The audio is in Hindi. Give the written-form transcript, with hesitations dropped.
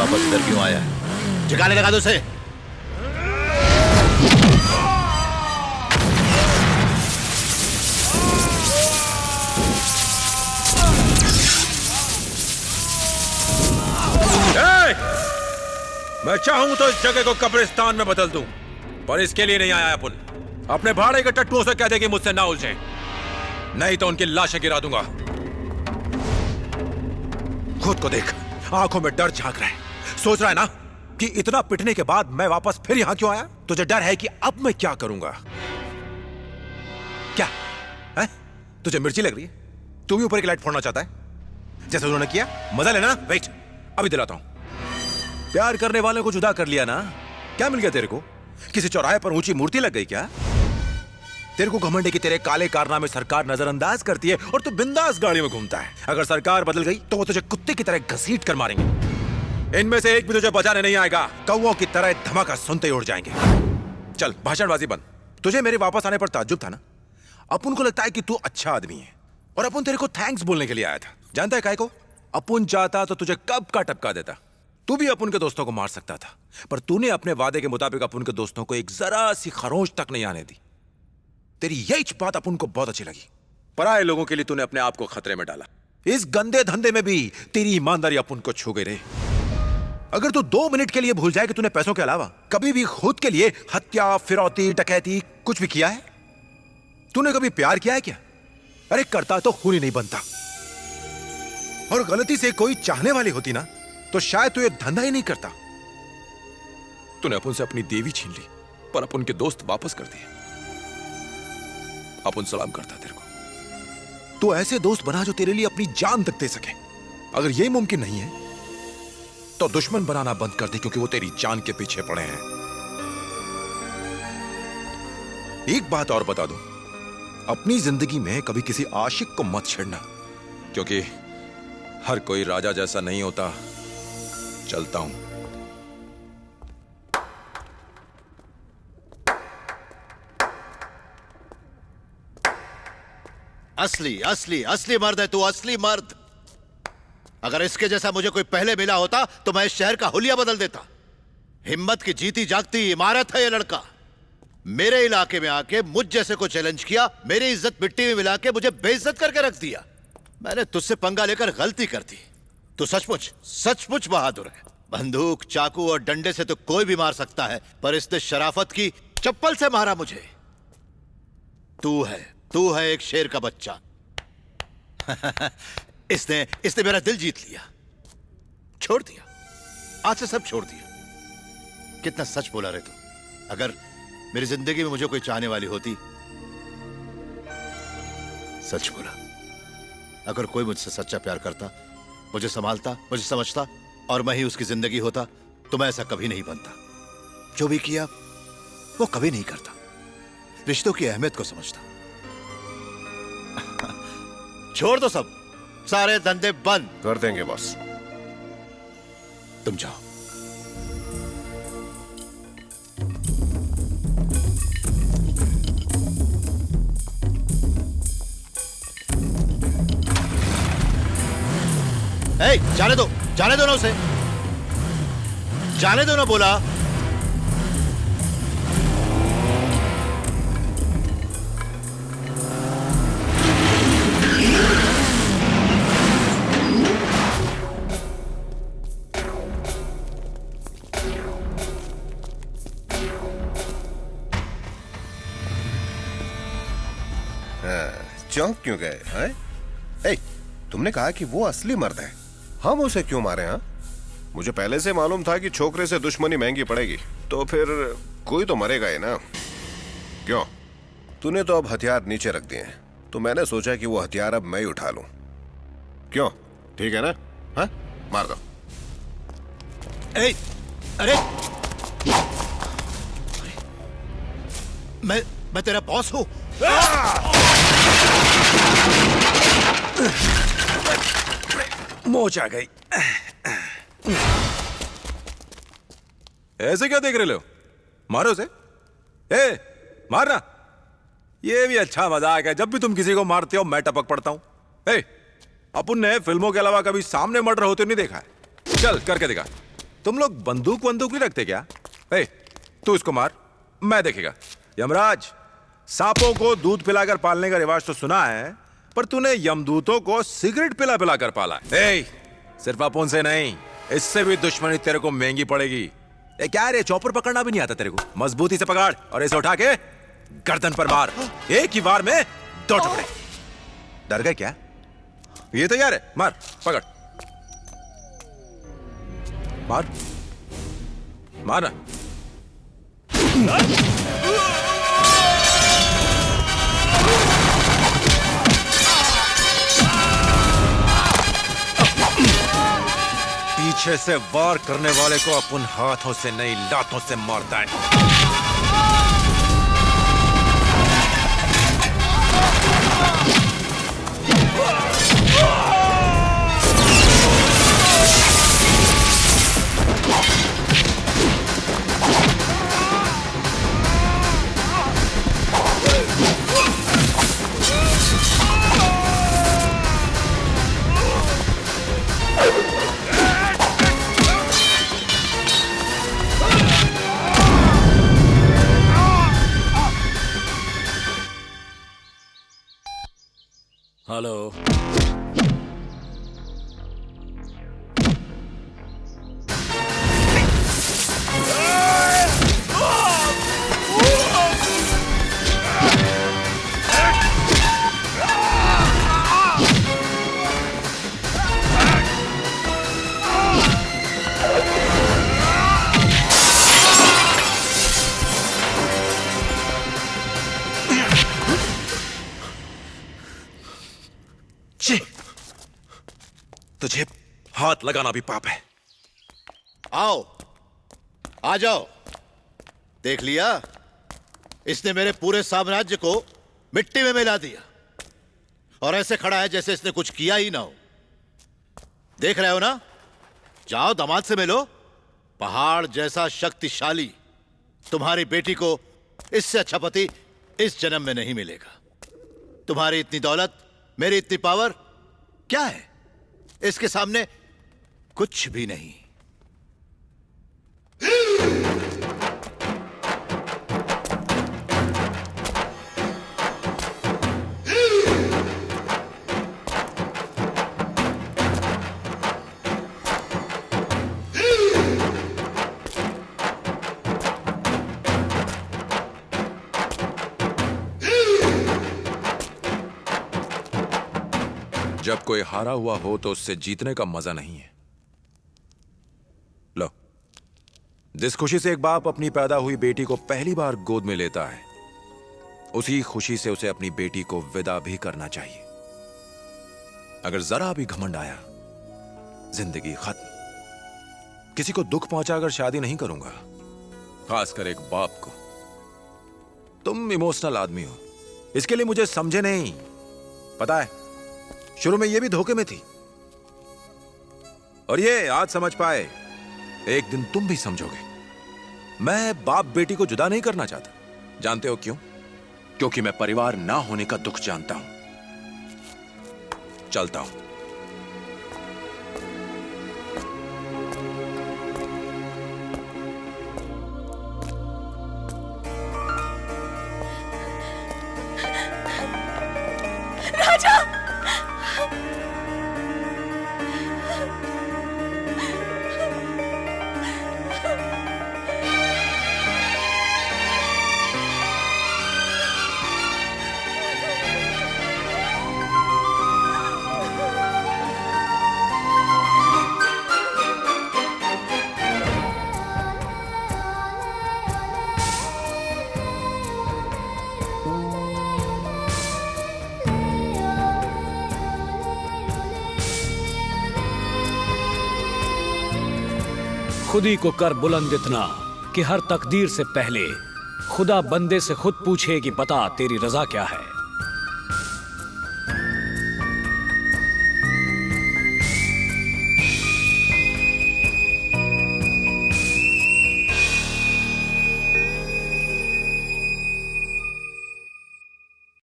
वापस इधर क्यों आया है? ठिकाने लगा दो उसे। मैं चाहूं तो इस जगह को कब्रिस्तान में बदल दूं, पर इसके लिए नहीं आया अपन। अपने भाड़े के टट्टुओं से कह दे कि मुझसे ना उलझे, नहीं तो उनकी लाशें गिरा दूंगा। खुद को देख, आंखों में डर झांक रहा है। सोच रहा है ना कि इतना पिटने के बाद मैं वापस फिर यहां क्यों आया? तुझे डर है कि अब मैं क्या करूंगा? क्या है? तुझे मिर्ची लग रही है? तू भी ऊपर की लाइट फोड़ना चाहता है जैसे उन्होंने किया? मजा लेना ना? वेट, अभी दिलाता हूं। प्यार करने वालों को जुदा कर लिया ना, क्या मिल गया तेरे को? किसी चौराहे पर ऊंची मूर्ति लग गई क्या? तेरे को घमंड है कि तेरे काले कारनामे सरकार नजरअंदाज करती है और तू बिंदास गाड़ी में घूमता है। अगर सरकार बदल गई तो वो तुझे कुत्ते की तरह घसीट कर मारेंगे। इनमें से एक भी तुझे बचाने नहीं आएगा। कौवों की तरह धमाका सुनते ही उड़ जाएंगे। चल भाषणबाजी बंद। तुझे मेरे वापस आने पर ताज्जुब था ना? अपुन को लगता है कि तू अच्छा आदमी है और अपुन तेरे को थैंक्स बोलने के लिए आया था। जानता है काहे को? अपुन चाहता तो तुझे कब का टपका देता। तू भी अपुन के दोस्तों को मार सकता था, पर तूने अपने वादे के मुताबिक अपुन के दोस्तों को एक जरा सी खरोंच तक नहीं आने दी। तेरी यही बात अपुन को बहुत अच्छी लगी। पराये लोगों के लिए तूने अपने आप को खतरे में डाला। इस गंदे धंधे में भी तेरी ईमानदारी अपुन को छू गई रे। अगर तू 2 मिनट के लिए भूल जाए कि तूने पैसों के अलावा कभी भी खुद के लिए हत्या, फिरौती, डकैती कुछ भी किया है? तूने कभी प्यार किया है क्या? अरे करता तो खून ही नहीं बनता। और गलती से कोई चाहने वाली होती ना तो शायद तू ये धंधा ही नहीं करता। तूने अपुन से अपनी देवी छीन ली, पर अपुन के दोस्त वापस कर दिए। अपुन सलाम करता तेरे को। तू ऐसे दोस्त बना जो तेरे लिए अपनी जान तक दे सके। अगर यह मुमकिन नहीं है तो दुश्मन बनाना बंद कर दे, क्योंकि वो तेरी जान के पीछे पड़े हैं। एक बात और बता दूं, अपनी जिंदगी में कभी किसी आशिक को मत छेड़ना, क्योंकि हर कोई राजा जैसा नहीं होता। चलता हूं। असली असली असली मर्द है तू, असली मर्द। अगर इसके जैसा मुझे कोई पहले मिला होता तो मैं इस शहर का हुलिया बदल देता। हिम्मत की जीती जागती इमारत है ये लड़का। मेरे इलाके में आके मुझ जैसे को चैलेंज किया, मेरी इज्जत मिट्टी में मिला के मुझे बेइज्जत करके रख दिया। मैंने तुझसे पंगा लेकर गलती कर दी। तू सचमुच सचमुच बहादुर है। बंदूक, चाकू और डंडे से तो कोई भी मार सकता है, पर इसने शराफत की चप्पल से मारा मुझे। तू है एक शेर का बच्चा। इसने मेरा दिल जीत लिया, छोड़ दिया। आज से सब छोड़ दिया। कितना सच बोला रे तू। अगर मेरी जिंदगी में मुझे कोई चाहने वाली होती, सच बोला, अगर कोई मुझसे सच्चा प्यार करता, मुझे संभालता, मुझे समझता और मैं ही उसकी जिंदगी होता, तो मैं ऐसा कभी नहीं बनता। जो भी किया वो कभी नहीं करता। रिश्तों की अहमियत को समझता। छोड़ दो सब, सारे धंधे बंद कर देंगे बॉस। तुम जाओ। जाने दो ना उसे, जाने दो ना बोला। चौंक क्यों गए हैं? ए, तुमने कहा कि वो असली मर्द है, हम उसे क्यों मारे? हाँ, मुझे पहले से मालूम था कि छोकरे से दुश्मनी महंगी पड़ेगी, तो फिर कोई तो मरेगा ही ना। क्यों? तूने तो अब हथियार नीचे रख दिए हैं, तो मैंने सोचा कि वो हथियार अब मैं ही उठा लूं। क्यों? ठीक है ना? हाँ, मार दो। अरे मैं तेरा बॉस हूं। मोच आ गई। ऐसे क्या देख रहे हो? मारो उसे। मारना। ये भी अच्छा मजाक है, जब भी तुम किसी को मारते हो मैं टपक पड़ता हूं। अपुन ने फिल्मों के अलावा कभी सामने मर्डर होते नहीं देखा है। चल करके दिखा। तुम लोग बंदूक नहीं रखते क्या? ए, तू इसको मार, मैं देखेगा। यमराज, सांपों को दूध पिलाकर पालने का रिवाज तो सुना है, पर तूने यमदूतों को सिगरेट पिला कर पाला। ए, सिर्फ अपन से नहीं, इससे भी दुश्मनी तेरे को महंगी पड़ेगी। ए, क्या रे, चॉपर पकड़ना भी नहीं आता तेरे को? मजबूती से पकड़ और इसे उठा के गर्दन पर मार। एक ही वार में 2 टुकड़े। डर गए क्या? ये तैयार है? मार, पकड़, मार, मार। पीछे से वार करने वाले को अपन हाथों से नहीं, लातों से मारता है। हेलो, तुझे हाथ लगाना भी पाप है। आओ, आ जाओ। देख लिया, इसने मेरे पूरे साम्राज्य को मिट्टी में मिला दिया और ऐसे खड़ा है जैसे इसने कुछ किया ही ना हो। देख रहे हो ना? जाओ, दामाद से मिलो। पहाड़ जैसा शक्तिशाली तुम्हारी बेटी को इससे अच्छा पति इस जन्म में नहीं मिलेगा। तुम्हारी इतनी दौलत, मेरी इतनी पावर क्या है इसके सामने? कुछ भी नहीं। जब कोई हारा हुआ हो तो उससे जीतने का मजा नहीं है। लो, जिस खुशी से एक बाप अपनी पैदा हुई बेटी को पहली बार गोद में लेता है, उसी खुशी से उसे अपनी बेटी को विदा भी करना चाहिए। अगर जरा भी घमंड आया, जिंदगी खत्म। किसी को दुख पहुंचाकर शादी नहीं करूंगा, खासकर एक बाप को। तुम इमोशनल आदमी हो, इसके लिए मुझे समझे नहीं। पता है, शुरू में ये भी धोखे में थी, और ये आज समझ पाए। एक दिन तुम भी समझोगे। मैं बाप बेटी को जुदा नहीं करना चाहता। जानते हो क्यों? क्योंकि मैं परिवार ना होने का दुख जानता हूं। चलता हूं। राजा! खुद ही को कर बुलंद इतना कि हर तकदीर से पहले खुदा बंदे से खुद पूछे कि बता तेरी रजा क्या है।